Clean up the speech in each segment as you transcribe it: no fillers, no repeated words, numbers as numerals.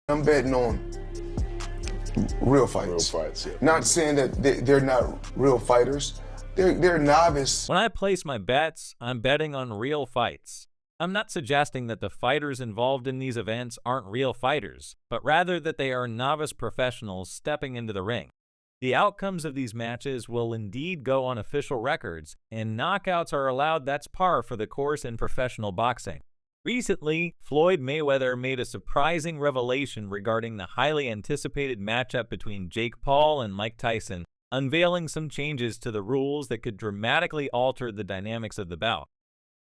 I'm betting on real fights. Real fights, yeah. Not saying that they're not real fighters. They're novice. When I place my bets, I'm betting on real fights. I'm not suggesting that the fighters involved in these events aren't real fighters, but rather that they are novice professionals stepping into the ring. The outcomes of these matches will indeed go on official records, and knockouts are allowed. That's par for the course in professional boxing. Recently, Floyd Mayweather made a surprising revelation regarding the highly anticipated matchup between Jake Paul and Mike Tyson, unveiling some changes to the rules that could dramatically alter the dynamics of the bout.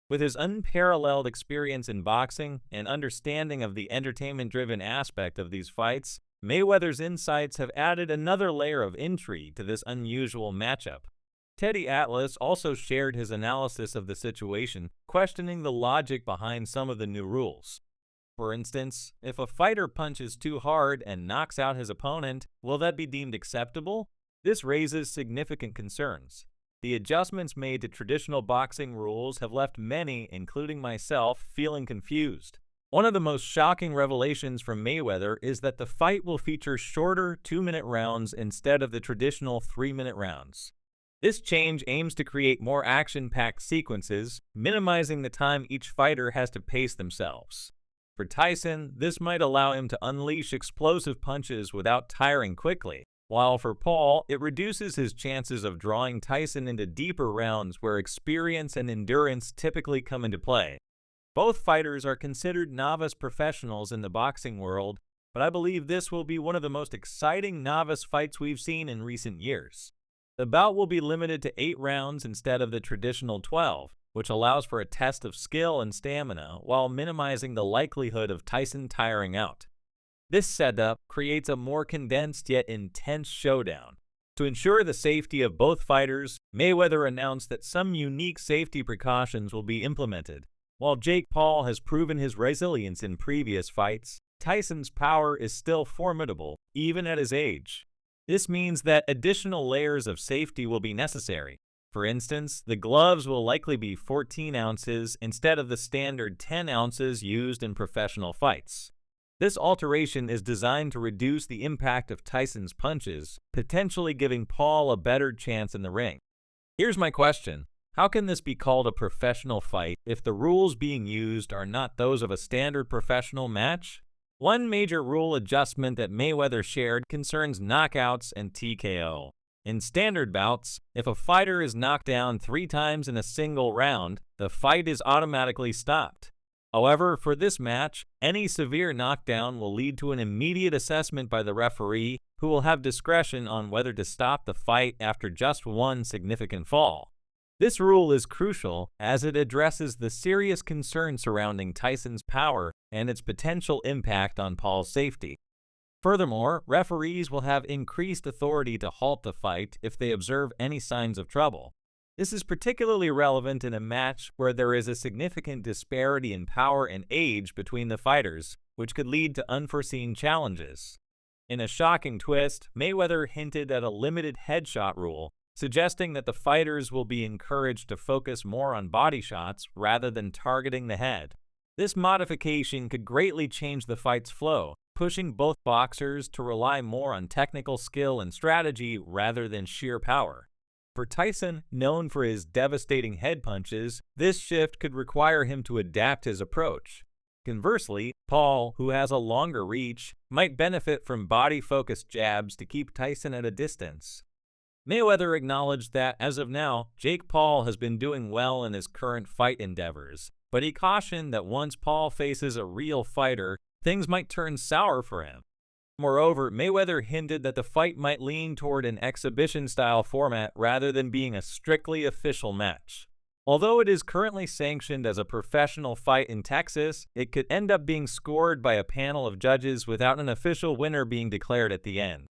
With his unparalleled experience in boxing and understanding of the entertainment-driven aspect of these fights, Mayweather's insights have added another layer of intrigue to this unusual matchup. Teddy Atlas also shared his analysis of the situation, questioning the logic behind some of the new rules. For instance, if a fighter punches too hard and knocks out his opponent, will that be deemed acceptable? This raises significant concerns. The adjustments made to traditional boxing rules have left many, including myself, feeling confused. One of the most shocking revelations from Mayweather is that the fight will feature shorter 2-minute rounds instead of the traditional 3-minute rounds. This change aims to create more action-packed sequences, minimizing the time each fighter has to pace themselves. For Tyson, this might allow him to unleash explosive punches without tiring quickly, while for Paul, it reduces his chances of drawing Tyson into deeper rounds where experience and endurance typically come into play. Both fighters are considered novice professionals in the boxing world, but I believe this will be one of the most exciting novice fights we've seen in recent years. The bout will be limited to 8 rounds instead of the traditional 12, which allows for a test of skill and stamina while minimizing the likelihood of Tyson tiring out. This setup creates a more condensed yet intense showdown. To ensure the safety of both fighters, Mayweather announced that some unique safety precautions will be implemented. While Jake Paul has proven his resilience in previous fights, Tyson's power is still formidable, even at his age. This means that additional layers of safety will be necessary. For instance, the gloves will likely be 14 ounces instead of the standard 10 ounces used in professional fights. This alteration is designed to reduce the impact of Tyson's punches, potentially giving Paul a better chance in the ring. Here's my question. How can this be called a professional fight if the rules being used are not those of a standard professional match? One major rule adjustment that Mayweather shared concerns knockouts and TKO. In standard bouts, if a fighter is knocked down 3 times in a single round, the fight is automatically stopped. However, for this match, any severe knockdown will lead to an immediate assessment by the referee, who will have discretion on whether to stop the fight after just one significant fall. This rule is crucial as it addresses the serious concern surrounding Tyson's power and its potential impact on Paul's safety. Furthermore, referees will have increased authority to halt the fight if they observe any signs of trouble. This is particularly relevant in a match where there is a significant disparity in power and age between the fighters, which could lead to unforeseen challenges. In a shocking twist, Mayweather hinted at a limited headshot rule, suggesting that the fighters will be encouraged to focus more on body shots rather than targeting the head. This modification could greatly change the fight's flow, pushing both boxers to rely more on technical skill and strategy rather than sheer power. For Tyson, known for his devastating head punches, this shift could require him to adapt his approach. Conversely, Paul, who has a longer reach, might benefit from body-focused jabs to keep Tyson at a distance. Mayweather acknowledged that, as of now, Jake Paul has been doing well in his current fight endeavors, but he cautioned that once Paul faces a real fighter, things might turn sour for him. Moreover, Mayweather hinted that the fight might lean toward an exhibition-style format rather than being a strictly official match. Although it is currently sanctioned as a professional fight in Texas, it could end up being scored by a panel of judges without an official winner being declared at the end.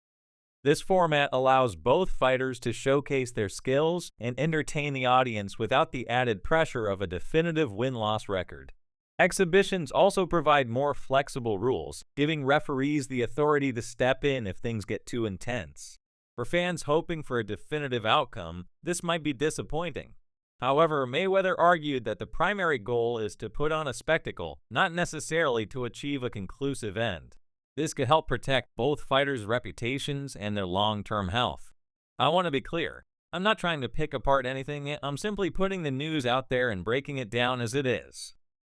This format allows both fighters to showcase their skills and entertain the audience without the added pressure of a definitive win-loss record. Exhibitions also provide more flexible rules, giving referees the authority to step in if things get too intense. For fans hoping for a definitive outcome, this might be disappointing. However, Mayweather argued that the primary goal is to put on a spectacle, not necessarily to achieve a conclusive end. This could help protect both fighters' reputations and their long-term health. I want to be clear. I'm not trying to pick apart anything, I'm simply putting the news out there and breaking it down as it is.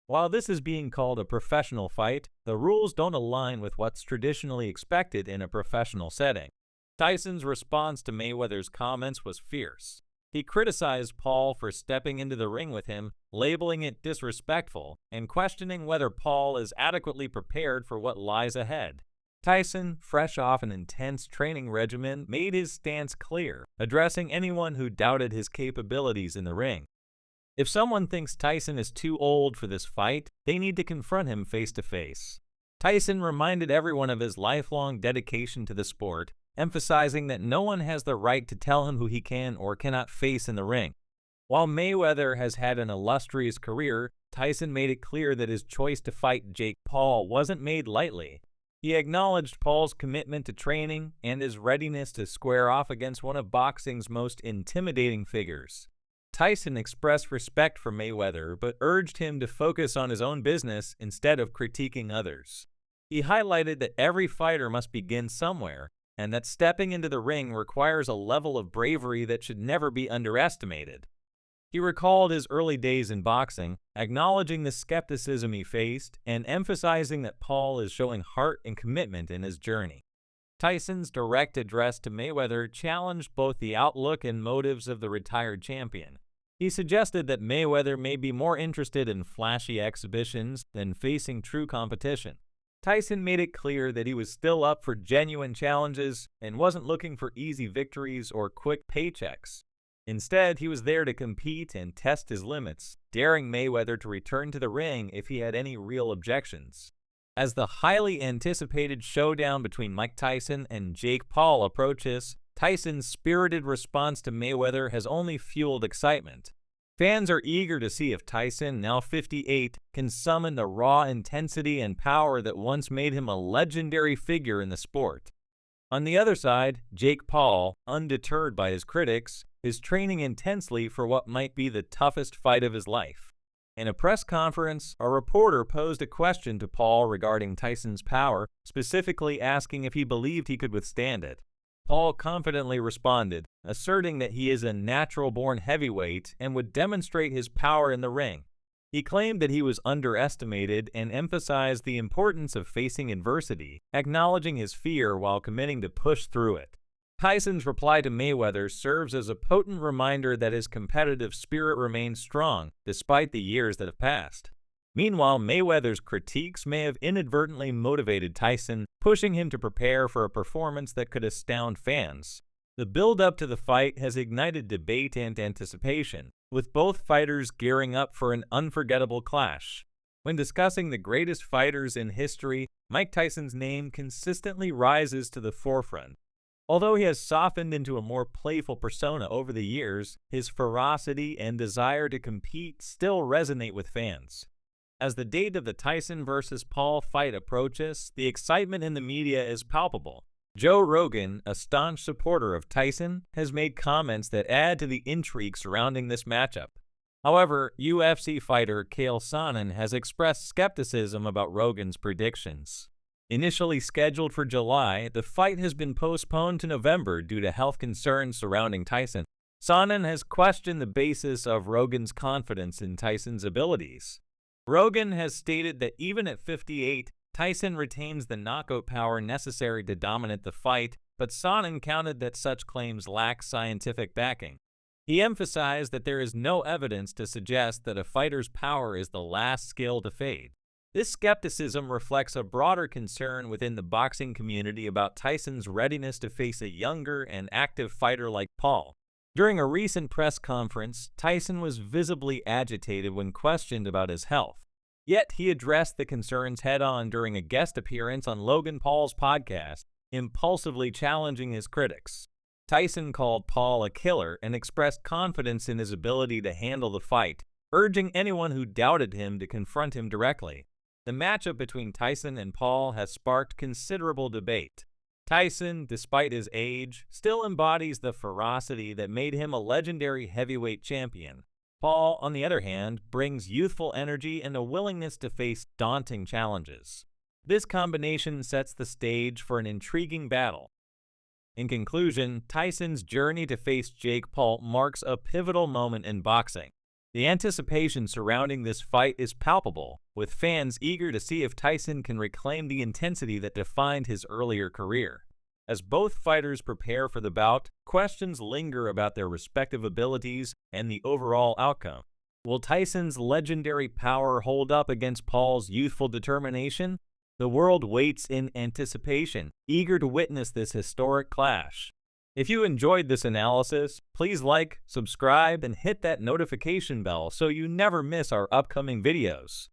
While this is being called a professional fight, the rules don't align with what's traditionally expected in a professional setting. Tyson's response to Mayweather's comments was fierce. He criticized Paul for stepping into the ring with him, labeling it disrespectful, and questioning whether Paul is adequately prepared for what lies ahead. Tyson, fresh off an intense training regimen, made his stance clear, addressing anyone who doubted his capabilities in the ring. If someone thinks Tyson is too old for this fight, they need to confront him face to face. Tyson reminded everyone of his lifelong dedication to the sport, emphasizing that no one has the right to tell him who he can or cannot face in the ring. While Mayweather has had an illustrious career, Tyson made it clear that his choice to fight Jake Paul wasn't made lightly. He acknowledged Paul's commitment to training and his readiness to square off against one of boxing's most intimidating figures. Tyson expressed respect for Mayweather but urged him to focus on his own business instead of critiquing others. He highlighted that every fighter must begin somewhere, and that stepping into the ring requires a level of bravery that should never be underestimated. He recalled his early days in boxing, acknowledging the skepticism he faced and emphasizing that Paul is showing heart and commitment in his journey. Tyson's direct address to Mayweather challenged both the outlook and motives of the retired champion. He suggested that Mayweather may be more interested in flashy exhibitions than facing true competition. Tyson made it clear that he was still up for genuine challenges and wasn't looking for easy victories or quick paychecks. Instead, he was there to compete and test his limits, daring Mayweather to return to the ring if he had any real objections. As the highly anticipated showdown between Mike Tyson and Jake Paul approaches, Tyson's spirited response to Mayweather has only fueled excitement. Fans are eager to see if Tyson, now 58, can summon the raw intensity and power that once made him a legendary figure in the sport. On the other side, Jake Paul, undeterred by his critics, is training intensely for what might be the toughest fight of his life. In a press conference, a reporter posed a question to Paul regarding Tyson's power, specifically asking if he believed he could withstand it. Paul confidently responded, asserting that he is a natural-born heavyweight and would demonstrate his power in the ring. He claimed that he was underestimated and emphasized the importance of facing adversity, acknowledging his fear while committing to push through it. Tyson's reply to Mayweather serves as a potent reminder that his competitive spirit remains strong despite the years that have passed. Meanwhile, Mayweather's critiques may have inadvertently motivated Tyson, pushing him to prepare for a performance that could astound fans. The build-up to the fight has ignited debate and anticipation, with both fighters gearing up for an unforgettable clash. When discussing the greatest fighters in history, Mike Tyson's name consistently rises to the forefront. Although he has softened into a more playful persona over the years, his ferocity and desire to compete still resonate with fans. As the date of the Tyson vs. Paul fight approaches, the excitement in the media is palpable. Joe Rogan, a staunch supporter of Tyson, has made comments that add to the intrigue surrounding this matchup. However, UFC fighter Chael Sonnen has expressed skepticism about Rogan's predictions. Initially scheduled for July, the fight has been postponed to November due to health concerns surrounding Tyson. Sonnen has questioned the basis of Rogan's confidence in Tyson's abilities. Rogan has stated that even at 58, Tyson retains the knockout power necessary to dominate the fight, but Sonnen countered that such claims lack scientific backing. He emphasized that there is no evidence to suggest that a fighter's power is the last skill to fade. This skepticism reflects a broader concern within the boxing community about Tyson's readiness to face a younger and active fighter like Paul. During a recent press conference, Tyson was visibly agitated when questioned about his health. Yet he addressed the concerns head-on during a guest appearance on Logan Paul's podcast, impulsively challenging his critics. Tyson called Paul a killer and expressed confidence in his ability to handle the fight, urging anyone who doubted him to confront him directly. The matchup between Tyson and Paul has sparked considerable debate. Tyson, despite his age, still embodies the ferocity that made him a legendary heavyweight champion. Paul, on the other hand, brings youthful energy and a willingness to face daunting challenges. This combination sets the stage for an intriguing battle. In conclusion, Tyson's journey to face Jake Paul marks a pivotal moment in boxing. The anticipation surrounding this fight is palpable, with fans eager to see if Tyson can reclaim the intensity that defined his earlier career. As both fighters prepare for the bout, questions linger about their respective abilities and the overall outcome. Will Tyson's legendary power hold up against Paul's youthful determination? The world waits in anticipation, eager to witness this historic clash. If you enjoyed this analysis, please like, subscribe, and hit that notification bell so you never miss our upcoming videos.